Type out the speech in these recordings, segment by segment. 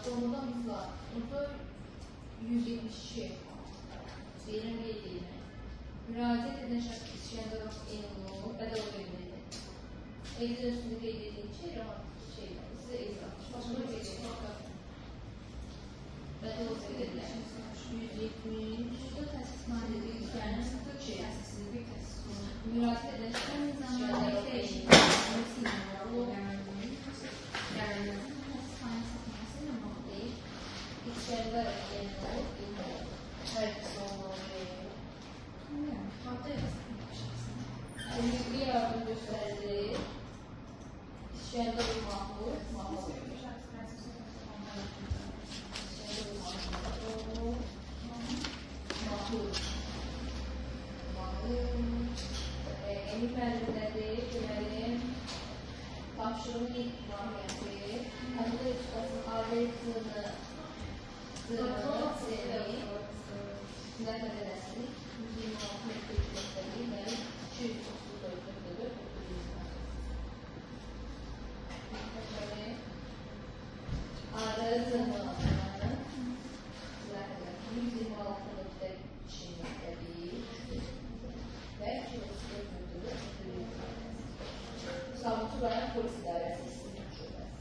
Konumuzla motor 172 verilmediğine müracaat eden şahıs işgence engelli bedel verilmedi. Evde üstünde belirlediği şey rahat size izah. Başka bir şey bedel verilmedi. 170 burada tesis maddesi yani sıfır şey bir tesis müracaat eden şahıs işgence İçeride her bir yardım gösterdi. İçeride bir mahmur. Emir belirledi. Güvenim. Tavşırımın ilk mahmiyeti. Adı çıkasın. Ağrı kılını Neden edersiniz? 126 metre yüksekliği ve 234 arasını 126 metre içinde ve 234 Savcı Bayan Polis İdaresi İstinaf Şubesi.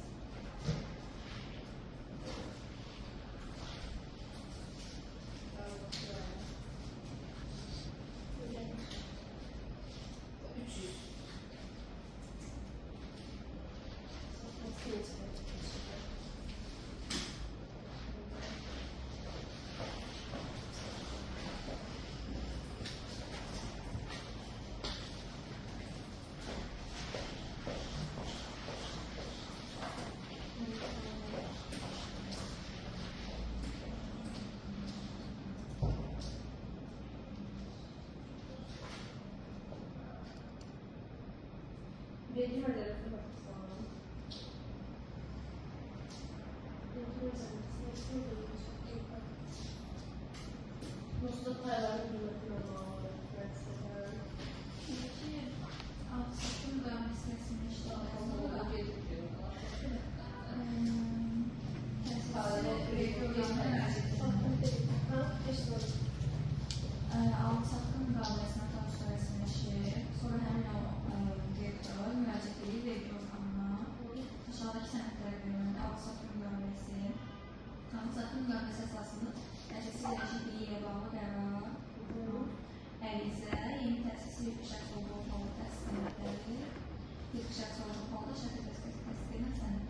da paraların kıymetine bağlı. Mesela. Peki, alt satım da meselesini işte alt satım davasına karşılaşmışı, sonra həmin o direktor müraciət edib vergi orqanına aşağıdakı sənədlərə görə alt satım davası, alt satım davası əsasında təsis edilmişliyi ilə bağlı qərar, ərizə, yeni təsis bir şəxs olduğu halda təsis edilməlidir. Bir şəxs olduğu halda şəxsi təsis edilən sənəd.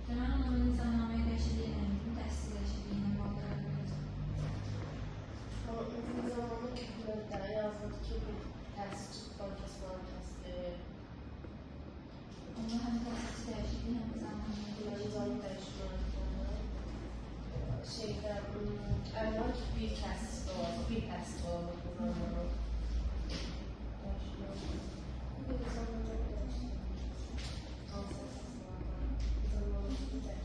Deməli, onun nizamnaməyə dəyişikliyi ilə ilgili təsis dəyişikliyi ilə bağlı qərar verəcək. Zamanında kütülükdə yazılır ki, bir təsisçi tutan kəsmənin təsdiqi. Onda həm təsisçi dəyişikliyi, həm nizamnaməyə Nizamı dəyişməlidir. Şeydə, əvvəl ki, bir təsisçi olacaq, bir təsisçi olacaq bu zamanı. Dəyişməlidir. Bir zamanı dəyişməlidir. Hansı əsaslardan? Zamanı dəyişməlidir.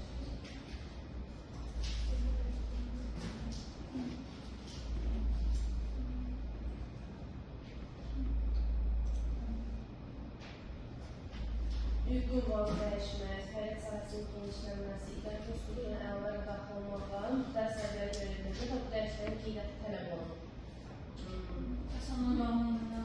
Hüquq ünvanı dəyişmək, həyat sahəsinin genişlənməsi, idarə usuluna əlavə daxil olmaqla müxtəlif səviyyəyə verildirir və bu dəyişikliyin qiyməti tələb olunur. Sonra qanununda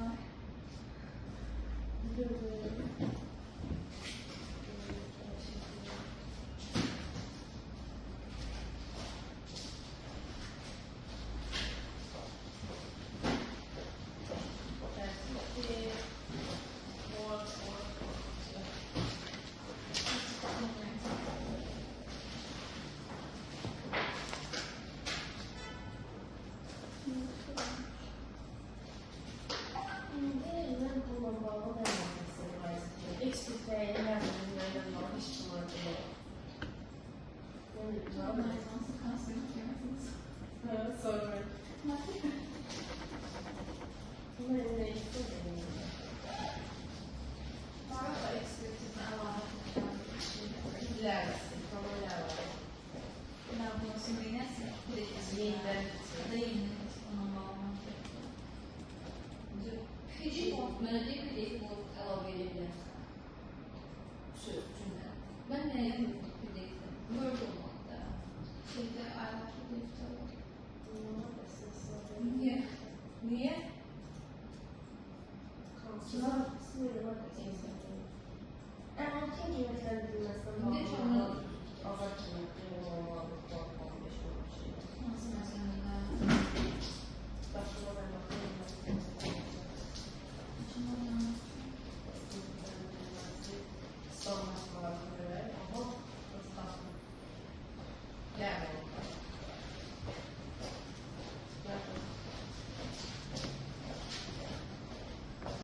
Əmlakın qiymətləndirilməsindən bağlı.